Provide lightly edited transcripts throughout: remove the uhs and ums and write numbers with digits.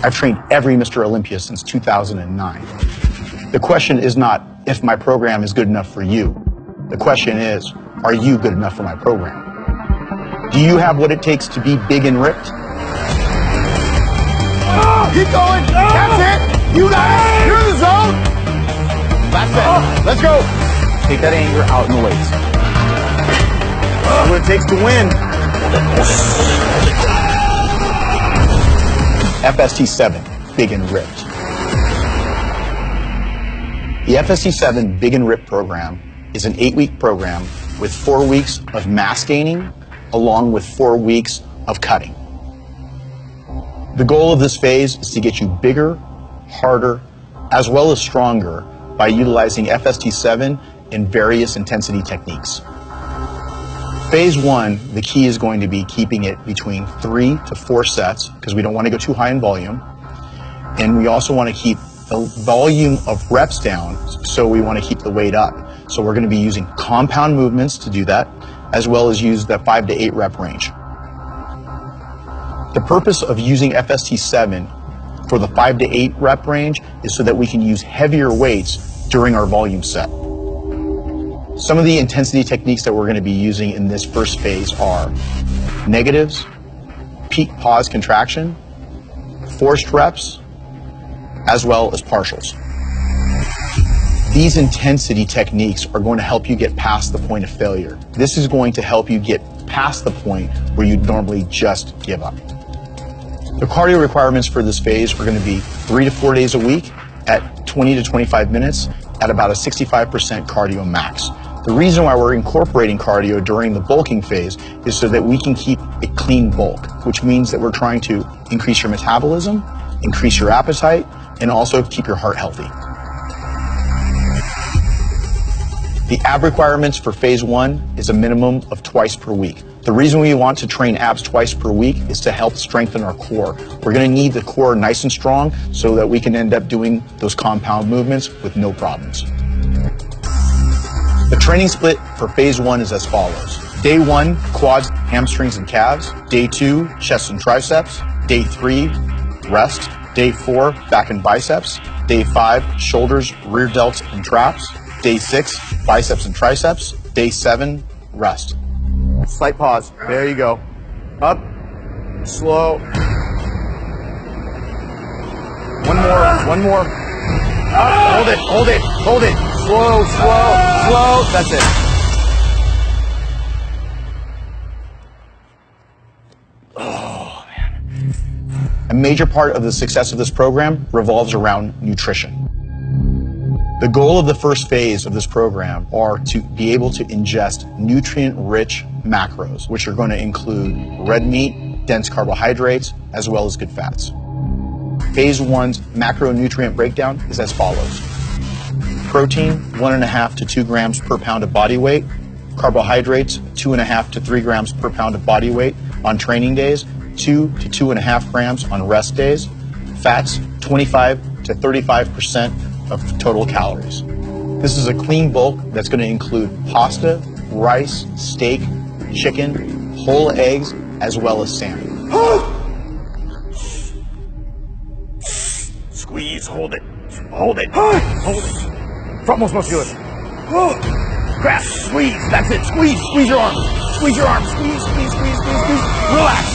I've trained every Mr. Olympia since 2009. The question is not if my program is good enough for you. The question is, are you good enough for my program? Do you have what it takes to be big and ripped? Oh, keep going. Oh. That's it. You got it. You're in the zone. That's it. Oh. Let's go. Take that anger out in the weights. That's what it takes to win. FST7, big and ripped. The FST7 Big and Ripped program is an 8-week program with 4 weeks of mass gaining along with 4 weeks of cutting. The goal of this phase is to get you bigger, harder, as well as stronger by utilizing FST7 in various intensity techniques. Phase 1, the key is going to be keeping it between 3 to 4 sets because we don't want to go too high in volume. And we also want to keep the volume of reps down, so we want to keep the weight up. So we're going to be using compound movements to do that, as well as use the 5 to 8 rep range. The purpose of using FST7 for the 5 to 8 rep range is so that we can use heavier weights during our volume set. Some of the intensity techniques that we're going to be using in this first phase are negatives, peak pause contraction, forced reps, as well as partials. These intensity techniques are going to help you get past the point of failure. This is going to help you get past the point where you'd normally just give up. The cardio requirements for this phase are going to be 3 to 4 days a week at 20 to 25 minutes at about a 65% cardio max. The reason why we're incorporating cardio during the bulking phase is so that we can keep a clean bulk, which means that we're trying to increase your metabolism, increase your appetite, and also keep your heart healthy. The ab requirements for phase 1 is a minimum of twice per week. The reason we want to train abs twice per week is to help strengthen our core. We're going to need the core nice and strong so that we can end up doing those compound movements with no problems. The training split for phase 1 is as follows. Day 1, quads, hamstrings, and calves. Day 2, chest and triceps. Day 3, rest. Day 4, back and biceps. Day 5, shoulders, rear delts, and traps. Day 6, biceps and triceps. Day 7, rest. Slight pause. There you go. Up. Slow. One more. Up. Hold it. Slow. That's it. Oh, man. A major part of the success of this program revolves around nutrition. The goal of the first phase of this program are to be able to ingest nutrient-rich macros, which are going to include red meat, dense carbohydrates, as well as good fats. Phase 1's macronutrient breakdown is as follows. Protein, 1.5 to 2 grams per pound of body weight. Carbohydrates, 2.5 to 3 grams per pound of body weight on training days, 2 to 2.5 grams on rest days. Fats, 25 to 35% of total calories. This is a clean bulk that's going to include pasta, rice, steak, chicken, whole eggs, as well as salmon. Squeeze, hold it. Frontmost musculus. Grasp, squeeze, that's it. Squeeze your arm. Squeeze. Relax.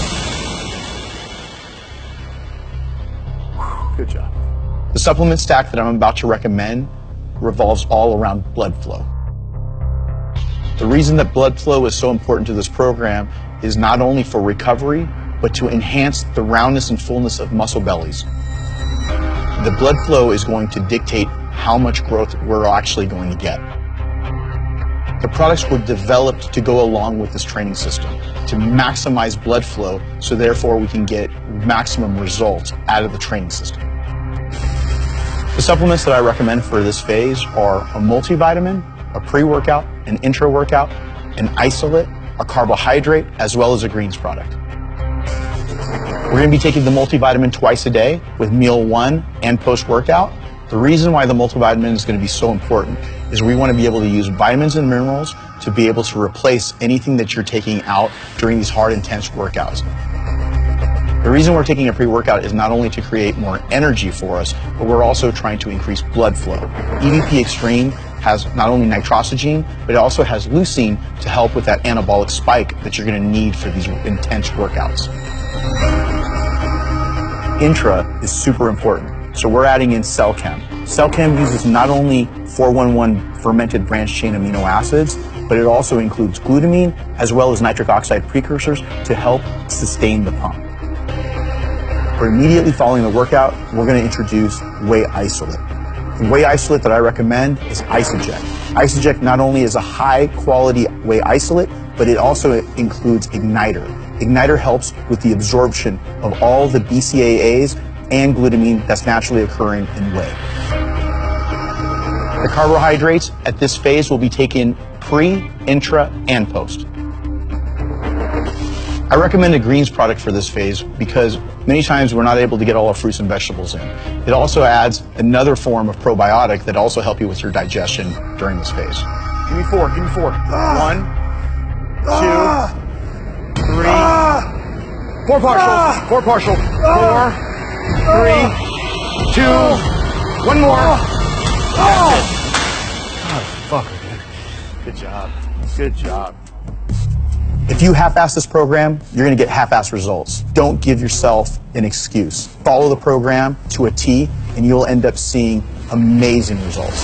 Good job. The supplement stack that I'm about to recommend revolves all around blood flow. The reason that blood flow is so important to this program is not only for recovery, but to enhance the roundness and fullness of muscle bellies. The blood flow is going to dictate how much growth we're actually going to get. The products were developed to go along with this training system, to maximize blood flow, so therefore we can get maximum results out of the training system. The supplements that I recommend for this phase are a multivitamin, a pre-workout, an intra-workout, an isolate, a carbohydrate, as well as a greens product. We're going to be taking the multivitamin twice a day with meal 1 and post-workout. The reason why the multivitamin is going to be so important is we want to be able to use vitamins and minerals to be able to replace anything that you're taking out during these hard, intense workouts. The reason we're taking a pre-workout is not only to create more energy for us, but we're also trying to increase blood flow. EVP Extreme has not only nitrosogene, but it also has leucine to help with that anabolic spike that you're going to need for these intense workouts. Intra is super important, so we're adding in CellChem. CellChem uses not only 411 fermented branched chain amino acids, but it also includes glutamine as well as nitric oxide precursors to help sustain the pump. For immediately following the workout, we're going to introduce whey isolate. The whey isolate that I recommend is Isoject. Isoject not only is a high quality whey isolate, but it also includes Igniter. Igniter helps with the absorption of all the BCAAs and glutamine that's naturally occurring in whey. The carbohydrates at this phase will be taken pre, intra, and post. I recommend a greens product for this phase because many times we're not able to get all our fruits and vegetables in. It also adds another form of probiotic that also help you with your digestion during this phase. Give me four. 1, 2, 3, 4 partial, 4 partial, 4, 3, 2, 1 more. Oh, fucker, dude. Good job. Good job. If you half-ass this program, you're going to get half-ass results. Don't give yourself an excuse. Follow the program to a T, and you'll end up seeing amazing results.